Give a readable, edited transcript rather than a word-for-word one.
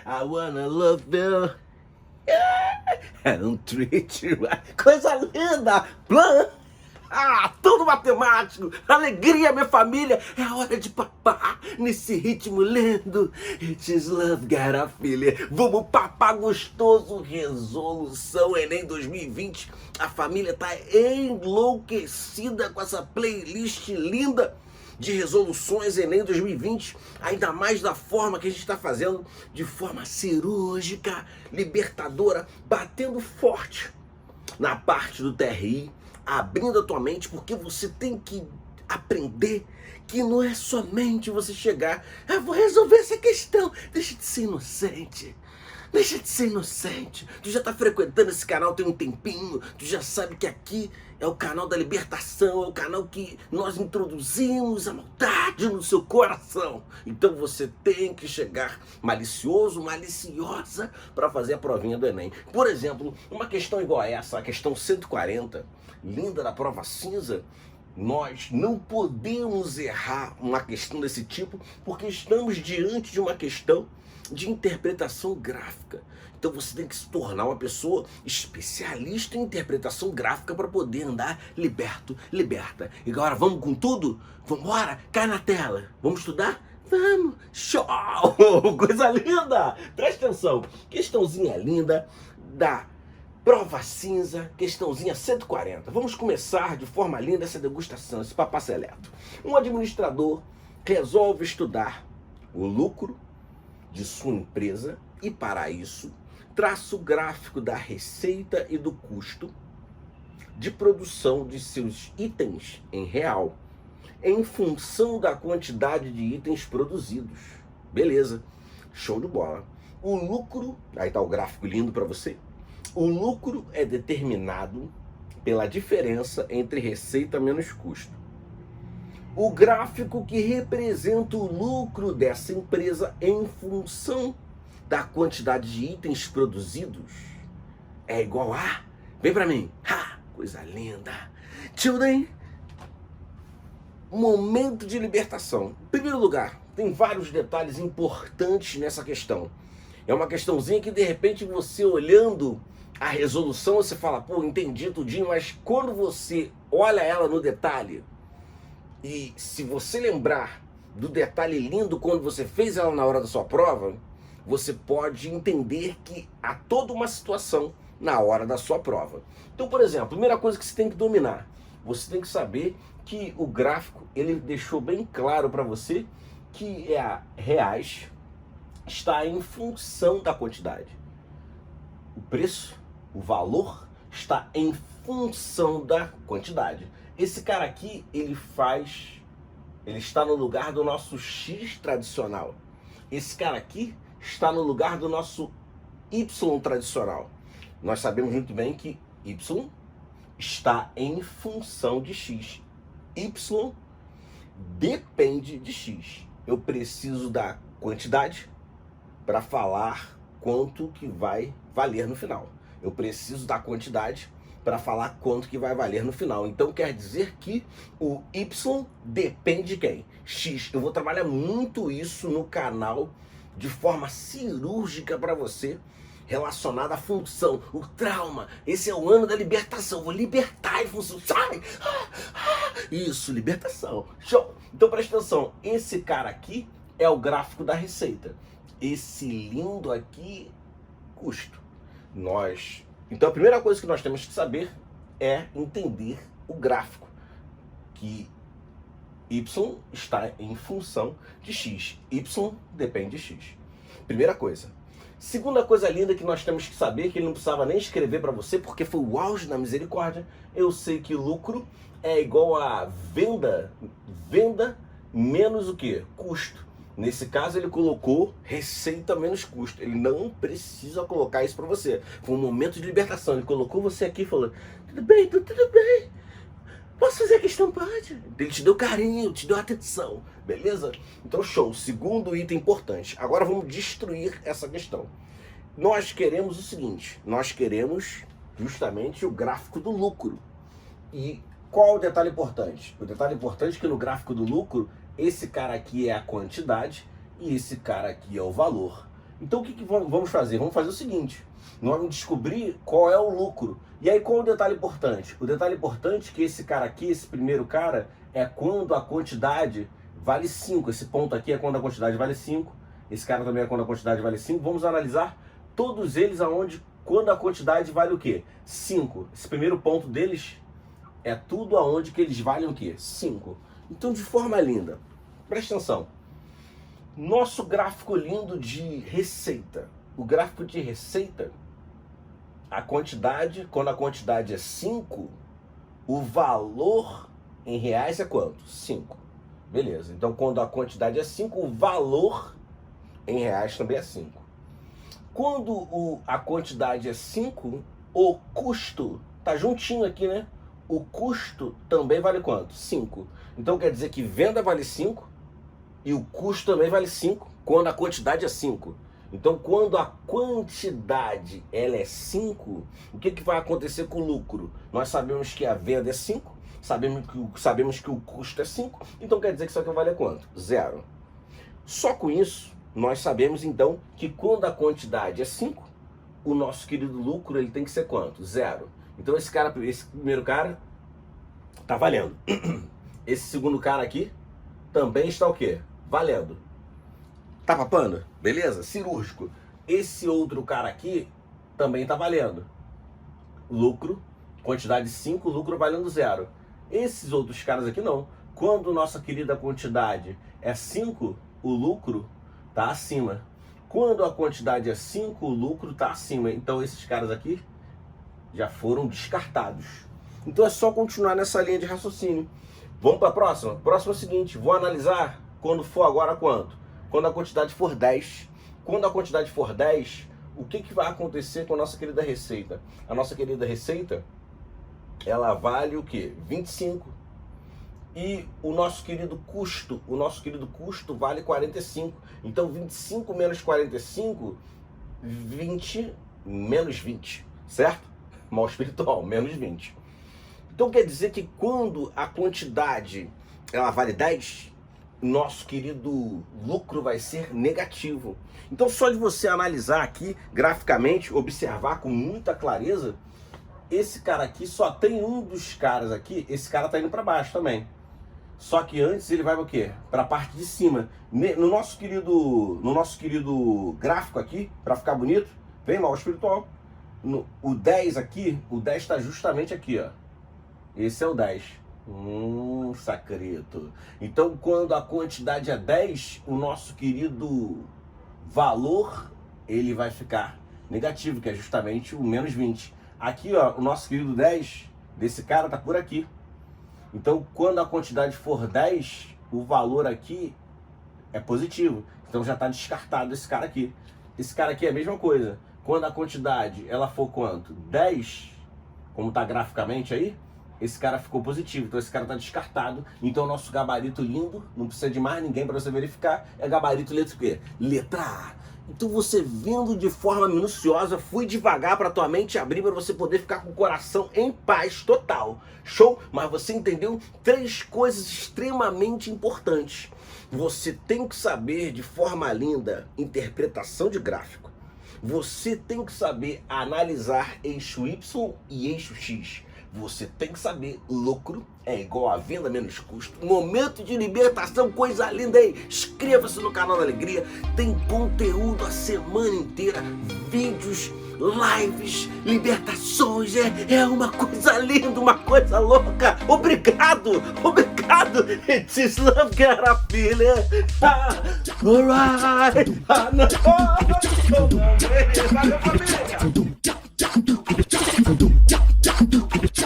I wanna love you. Don't treat you like... Coisa linda! Plan! Tudo matemático! Alegria, minha família! É a hora de papar nesse ritmo lindo. It is love, gara filha. Vamos papar gostoso. Resolução Enem 2020. A família tá enlouquecida com essa playlist linda de resoluções Enem 2020, ainda mais da forma que a gente está fazendo, de forma cirúrgica, libertadora, batendo forte na parte do TRI, abrindo a tua mente, porque você tem que aprender que não é somente você chegar, vou resolver essa questão, deixa de ser inocente. Deixa de ser inocente. Tu já tá frequentando esse canal tem um tempinho. Tu já sabe que aqui é o canal da libertação. É o canal que nós introduzimos a maldade no seu coração. Então você tem que chegar malicioso, maliciosa para fazer a provinha do Enem. Por exemplo, uma questão igual a essa, a questão 140, linda da prova cinza. Nós não podemos errar uma questão desse tipo porque estamos diante de uma questão de interpretação gráfica. Então você tem que se tornar uma pessoa especialista em interpretação gráfica para poder andar liberta. E agora vamos com tudo? Vambora, cai na tela. Vamos estudar? Vamos! Show! Coisa linda! Presta atenção. Questãozinha linda da prova cinza, questãozinha 140. Vamos começar de forma linda essa degustação, esse papá seleto. Um administrador resolve estudar o lucro de sua empresa e, para isso, traça o gráfico da receita e do custo de produção de seus itens em real, em função da quantidade de itens produzidos. Beleza, show de bola. O lucro, aí tá o gráfico lindo para você. O lucro é determinado pela diferença entre receita menos custo. O gráfico que representa o lucro dessa empresa em função da quantidade de itens produzidos é igual a... Vem pra mim. Coisa linda. Children, momento de libertação. Em primeiro lugar, tem vários detalhes importantes nessa questão. É uma questãozinha que de repente você olhando a resolução você fala, pô, entendi tudinho, mas quando você olha ela no detalhe, e se você lembrar do detalhe lindo quando você fez ela na hora da sua prova, você pode entender que há toda uma situação na hora da sua prova. Então, por exemplo, a primeira coisa que você tem que dominar, você tem que saber que o gráfico, ele deixou bem claro para você que reais está em função da quantidade. O preço, o valor, está em função da quantidade. Esse cara aqui, ele está no lugar do nosso X tradicional. Esse cara aqui está no lugar do nosso Y tradicional. Nós sabemos muito bem que Y está em função de X. Y depende de X. Eu preciso da quantidade para falar quanto que vai valer no final. Eu preciso da quantidade para falar quanto que vai valer no final. Então quer dizer que o Y depende de quem? X. Eu vou trabalhar muito isso no canal de forma cirúrgica para você, relacionada à função, o trauma. Esse é o ano da libertação. Vou libertar em função. Sai! Isso, libertação. Show! Então presta atenção. Esse cara aqui é o gráfico da receita. Esse lindo aqui, custo. Então a primeira coisa que nós temos que saber é entender o gráfico, que Y está em função de X. Y depende de X. Primeira coisa. Segunda coisa linda que nós temos que saber, que ele não precisava nem escrever para você, porque foi o auge da misericórdia. Eu sei que lucro é igual a venda menos o quê? Custo. Nesse caso ele colocou receita menos custo. Ele não precisa colocar isso para você. Foi um momento de libertação. Ele colocou você aqui e falou, tudo bem, tudo bem. Posso fazer a questão? Pode. Ele te deu carinho, te deu atenção. Beleza? Então show. Segundo item importante. Agora vamos destruir essa questão. Nós queremos o seguinte. Nós queremos justamente o gráfico do lucro. E qual o detalhe importante? O detalhe importante é que no gráfico do lucro, esse cara aqui é a quantidade e esse cara aqui é o valor. Então o que vamos fazer? Vamos fazer o seguinte, nós vamos descobrir qual é o lucro. E aí qual é o detalhe importante? O detalhe importante é que esse cara aqui, esse primeiro cara, é quando a quantidade vale 5. Esse ponto aqui é quando a quantidade vale 5. Esse cara também é quando a quantidade vale 5. Vamos analisar todos eles quando a quantidade vale o quê? 5. Esse primeiro ponto deles é tudo aonde que eles valem o quê? 5. Então, de forma linda, presta atenção. Nosso gráfico lindo de receita. O gráfico de receita, a quantidade, quando a quantidade é 5, o valor em reais é quanto? 5. Beleza. Então, quando a quantidade é 5, o valor em reais também é 5. Quando a quantidade é 5, o custo, tá juntinho aqui, né? O custo também vale quanto? 5. Então quer dizer que venda vale 5 e o custo também vale 5 quando a quantidade é 5. Então quando a quantidade ela é 5, o que vai acontecer com o lucro? Nós sabemos que a venda é 5, sabemos que o custo é 5, então quer dizer que isso aqui vale quanto? 0. Só com isso, nós sabemos então que quando a quantidade é 5, o nosso querido lucro ele tem que ser quanto? 0. Então esse primeiro cara tá valendo. Esse segundo cara aqui também está o quê? Valendo. Tá papando? Beleza? Cirúrgico. Esse outro cara aqui também tá valendo. Lucro, quantidade 5, lucro valendo 0. Esses outros caras aqui não. Quando nossa querida quantidade é 5, o lucro tá acima. Quando a quantidade é 5, o lucro tá acima. Então esses caras aqui já foram descartados. Então é só continuar nessa linha de raciocínio. Vamos para a próxima? Próxima é o seguinte, vou analisar quando for agora quanto? Quando a quantidade for 10. Quando a quantidade for 10, o que vai acontecer com a nossa querida receita? A nossa querida receita, ela vale o quê? 25. E o nosso querido custo vale 45. Então 25 menos 45, 20 menos 20, certo? Mal espiritual, menos 20. Então quer dizer que quando a quantidade ela vale 10, nosso querido lucro vai ser negativo. Então só de você analisar aqui graficamente, observar com muita clareza, esse cara aqui só tem um dos caras aqui, esse cara tá indo para baixo também. Só que antes ele vai para o quê? Para a parte de cima. No nosso querido gráfico aqui, para ficar bonito, vem mal espiritual. O 10 aqui, o 10 está justamente aqui, ó. Esse é o 10. Sacreto. Então, quando a quantidade é 10, o nosso querido valor, ele vai ficar negativo, que é justamente o menos 20. Aqui, ó, o nosso querido 10 desse cara tá por aqui. Então, quando a quantidade for 10, o valor aqui é positivo. Então já está descartado esse cara aqui. Esse cara aqui é a mesma coisa. Quando a quantidade ela for quanto? 10, como está graficamente aí, esse cara ficou positivo. Então esse cara está descartado. Então o nosso gabarito lindo, não precisa de mais ninguém para você verificar, é gabarito letra o quê? Letra A. Então você vendo de forma minuciosa, fui devagar para tua mente abrir para você poder ficar com o coração em paz total. Show? Mas você entendeu 3 coisas extremamente importantes. Você tem que saber de forma linda interpretação de gráfico. Você tem que saber analisar eixo Y e eixo X. Você tem que saber, lucro é igual a venda menos custo. Momento de libertação, coisa linda aí. Inscreva-se no canal da Alegria. Tem conteúdo a semana inteira. Vídeos, lives, libertações. É uma coisa linda, uma coisa louca. Obrigado, obrigado. It is love, get a feeling. Alright. Valeu, família.